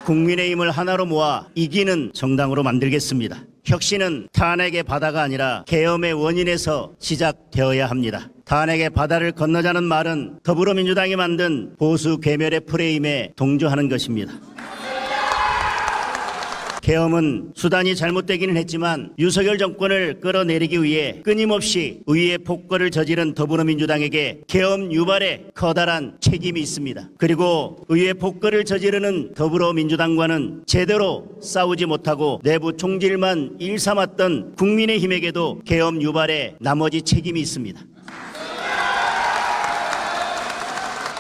국민의힘을 하나로 모아 이기는 정당으로 만들겠습니다. 혁신은 탄핵의 바다가 아니라 계엄의 원인에서 시작되어야 합니다. 탄핵의 바다를 건너자는 말은 더불어민주당이 만든 보수 괴멸의 프레임에 동조하는 것입니다. 계엄은 수단이 잘못되기는 했지만 윤석열 정권을 끌어내리기 위해 끊임없이 의회 폭거를 저지른 더불어민주당에게 계엄 유발에 커다란 책임이 있습니다. 그리고 의회 폭거를 저지르는 더불어민주당과는 제대로 싸우지 못하고 내부 총질만 일삼았던 국민의힘에게도 계엄 유발에 나머지 책임이 있습니다.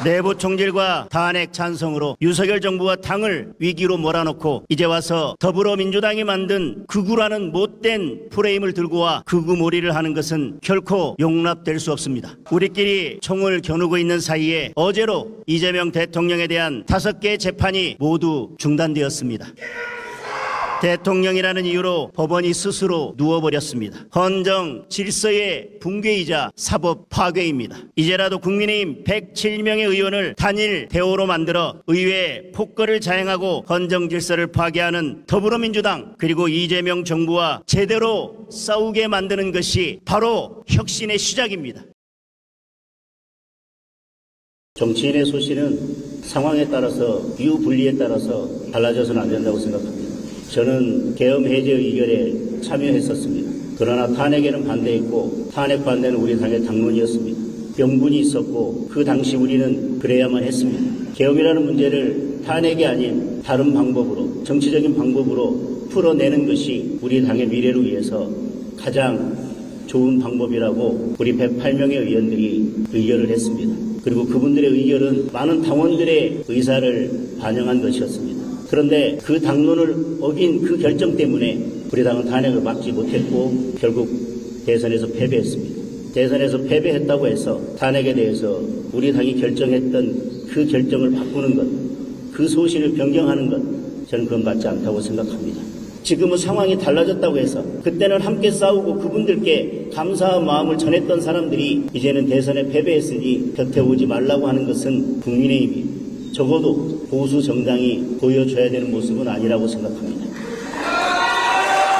내부 총질과 탄핵 찬성으로 윤석열 정부와 당을 위기로 몰아넣고 이제 와서 더불어민주당이 만든 극우라는 못된 프레임을 들고 와 극우몰이를 하는 것은 결코 용납될 수 없습니다. 우리끼리 총을 겨누고 있는 사이에 어제로 이재명 대통령에 대한 5개 재판이 모두 중단되었습니다. 대통령이라는 이유로 법원이 스스로 누워버렸습니다. 헌정 질서의 붕괴이자 사법 파괴입니다. 이제라도 국민의힘 107명의 의원을 단일 대오로 만들어 의회 폭거를 자행하고 헌정 질서를 파괴하는 더불어민주당 그리고 이재명 정부와 제대로 싸우게 만드는 것이 바로 혁신의 시작입니다. 정치인의 소신은 상황에 따라서 이유분리에 따라서 달라져서는 안 된다고 생각합니다. 저는 계엄 해제 의결에 참여했었습니다. 그러나 탄핵에는 반대했고 탄핵 반대는 우리 당의 당론이었습니다. 명분이 있었고 그 당시 우리는 그래야만 했습니다. 계엄이라는 문제를 탄핵이 아닌 다른 방법으로 정치적인 방법으로 풀어내는 것이 우리 당의 미래를 위해서 가장 좋은 방법이라고 우리 108명의 의원들이 의결을 했습니다. 그리고 그분들의 의결은 많은 당원들의 의사를 반영한 것이었습니다. 그런데 그 당론을 어긴 그 결정 때문에 우리 당은 탄핵을 막지 못했고 결국 대선에서 패배했습니다. 대선에서 패배했다고 해서 탄핵에 대해서 우리 당이 결정했던 그 결정을 바꾸는 것, 그 소신을 변경하는 것, 저는 그건 맞지 않다고 생각합니다. 지금은 상황이 달라졌다고 해서 그때는 함께 싸우고 그분들께 감사한 마음을 전했던 사람들이 이제는 대선에 패배했으니 곁에 오지 말라고 하는 것은 국민의힘이 적어도 보수 정당이 보여줘야 되는 모습은 아니라고 생각합니다.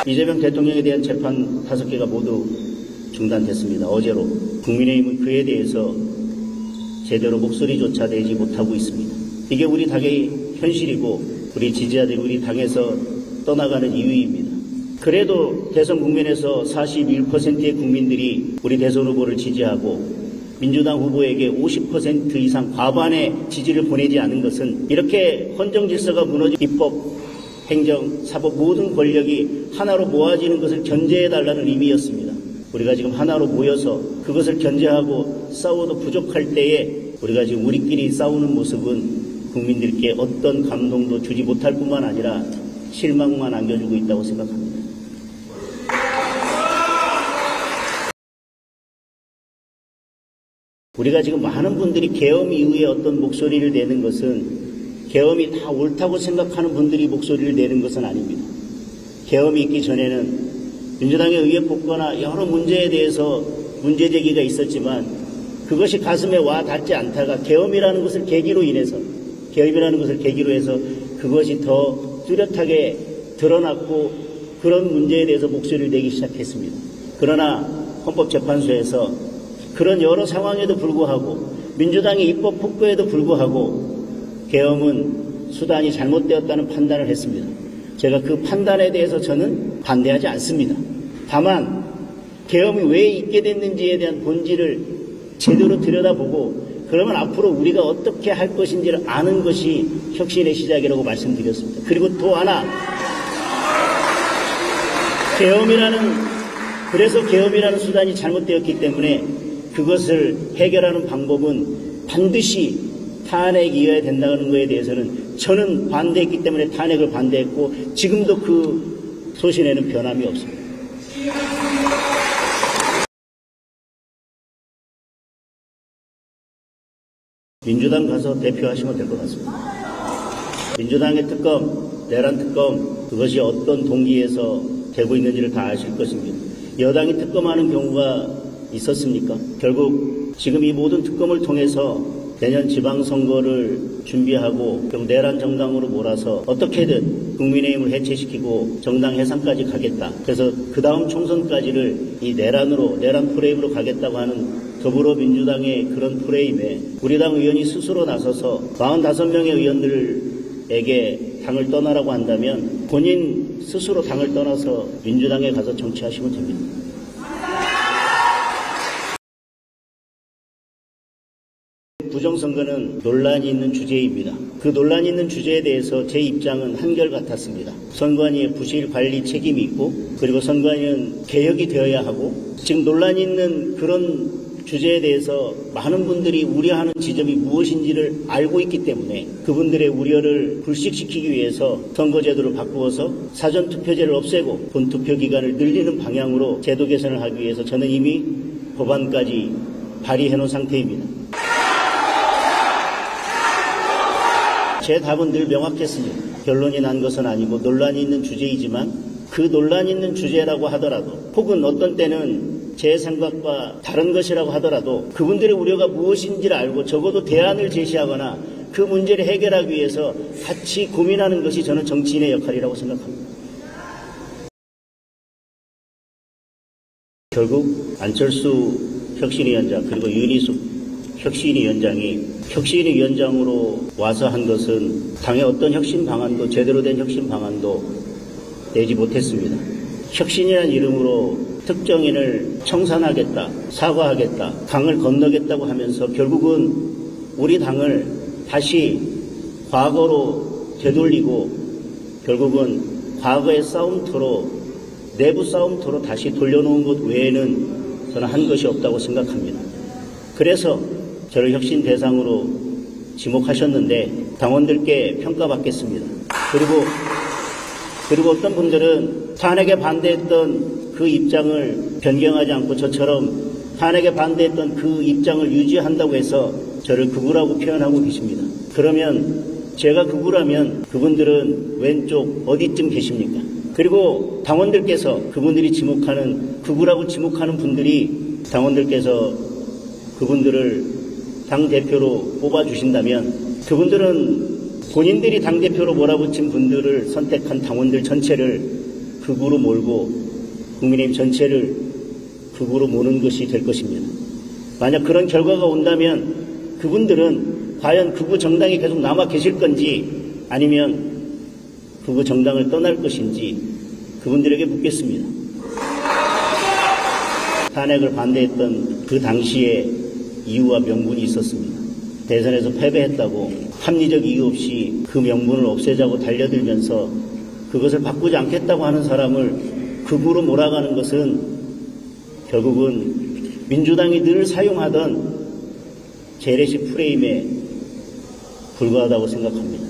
이재명 대통령에 대한 재판 5개가 모두 중단됐습니다. 어제로. 국민의힘은 그에 대해서 제대로 목소리조차 내지 못하고 있습니다. 이게 우리 당의 현실이고 우리 지지자들이 우리 당에서 떠나가는 이유입니다. 그래도 대선 국면에서 41%의 국민들이 우리 대선 후보를 지지하고 민주당 후보에게 50% 이상 과반의 지지를 보내지 않은 것은 이렇게 헌정 질서가 무너진 입법, 행정, 사법 모든 권력이 하나로 모아지는 것을 견제해달라는 의미였습니다. 우리가 지금 하나로 모여서 그것을 견제하고 싸워도 부족할 때에 우리가 지금 우리끼리 싸우는 모습은 국민들께 어떤 감동도 주지 못할 뿐만 아니라 실망만 안겨주고 있다고 생각합니다. 우리가 지금 많은 분들이 계엄 이후에 어떤 목소리를 내는 것은 계엄이 다 옳다고 생각하는 분들이 목소리를 내는 것은 아닙니다. 계엄이 있기 전에는 민주당의 의회 폭거나 여러 문제에 대해서 문제제기가 있었지만 그것이 가슴에 와 닿지 않다가 계엄이라는 것을 계기로 해서 그것이 더 뚜렷하게 드러났고 그런 문제에 대해서 목소리를 내기 시작했습니다. 그러나 헌법재판소에서 그런 여러 상황에도 불구하고 민주당의 입법 폭거에도 불구하고 계엄은 수단이 잘못되었다는 판단을 했습니다. 제가 그 판단에 대해서 저는 반대하지 않습니다. 다만 계엄이 왜 있게 됐는지에 대한 본질을 제대로 들여다보고 그러면 앞으로 우리가 어떻게 할 것인지를 아는 것이 혁신의 시작이라고 말씀드렸습니다. 그리고 또 하나 계엄이라는 수단이 잘못되었기 때문에 그것을 해결하는 방법은 반드시 탄핵이어야 된다는 것에 대해서는 저는 반대했기 때문에 탄핵을 반대했고 지금도 그 소신에는 변함이 없습니다. 민주당 가서 대표하시면 될 것 같습니다. 민주당의 특검, 내란 특검 그것이 어떤 동기에서 되고 있는지를 다 아실 것입니다. 여당이 특검하는 경우가 있었습니까? 결국 지금 이 모든 특검을 통해서 내년 지방선거를 준비하고 내란 정당으로 몰아서 어떻게든 국민의힘을 해체시키고 정당 해산까지 가겠다. 그래서 그 다음 총선까지를 이 내란 프레임으로 가겠다고 하는 더불어민주당의 그런 프레임에 우리 당 의원이 스스로 나서서 45명의 의원들에게 당을 떠나라고 한다면 본인 스스로 당을 떠나서 민주당에 가서 정치하시면 됩니다. 부정선거는 논란이 있는 주제입니다. 그 논란이 있는 주제에 대해서 제 입장은 한결같았습니다. 선관위의 부실 관리 책임이 있고 그리고 선관위는 개혁이 되어야 하고 지금 논란이 있는 그런 주제에 대해서 많은 분들이 우려하는 지점이 무엇인지를 알고 있기 때문에 그분들의 우려를 불식시키기 위해서 선거제도를 바꾸어서 사전투표제를 없애고 본투표 기간을 늘리는 방향으로 제도 개선을 하기 위해서 저는 이미 법안까지 발의해 놓은 상태입니다. 제 답은 늘 명확했습니다. 결론이 난 것은 아니고 논란이 있는 주제이지만 그 논란이 있는 주제라고 하더라도 혹은 어떤 때는 제 생각과 다른 것이라고 하더라도 그분들의 우려가 무엇인지를 알고 적어도 대안을 제시하거나 그 문제를 해결하기 위해서 같이 고민하는 것이 저는 정치인의 역할이라고 생각합니다. 결국 안철수 혁신위원장 그리고 윤희숙 혁신위원장으로 와서 한 것은 당의 어떤 혁신 방안도 제대로 된 혁신 방안도 내지 못했습니다. 혁신이라는 이름으로 특정인을 청산하겠다, 사과하겠다, 강을 건너겠다고 하면서 결국은 우리 당을 다시 과거로 되돌리고 결국은 과거의 싸움터로 내부 싸움터로 다시 돌려놓은 것 외에는 저는 한 것이 없다고 생각합니다. 그래서 저를 혁신 대상으로 지목하셨는데 당원들께 평가받겠습니다. 그리고 어떤 분들은 탄핵에 반대했던 그 입장을 변경하지 않고 저처럼 탄핵에 반대했던 그 입장을 유지한다고 해서 저를 극우라고 표현하고 계십니다. 그러면 제가 극우라면 그분들은 왼쪽 어디쯤 계십니까? 그리고 당원들께서 그분들이 지목하는 극우라고 지목하는 분들이 당원들께서 그분들을 당대표로 뽑아주신다면 그분들은 본인들이 당대표로 몰아붙인 분들을 선택한 당원들 전체를 극우로 몰고 국민의힘 전체를 극우로 모는 것이 될 것입니다. 만약 그런 결과가 온다면 그분들은 과연 극우 정당이 계속 남아 계실 건지 아니면 극우 정당을 떠날 것인지 그분들에게 묻겠습니다. 탄핵을 반대했던 그 당시에 이유와 명분이 있었습니다. 대선에서 패배했다고 합리적 이유 없이 그 명분을 없애자고 달려들면서 그것을 바꾸지 않겠다고 하는 사람을 극우로 몰아가는 것은 결국은 민주당이 늘 사용하던 재래식 프레임에 불과하다고 생각합니다.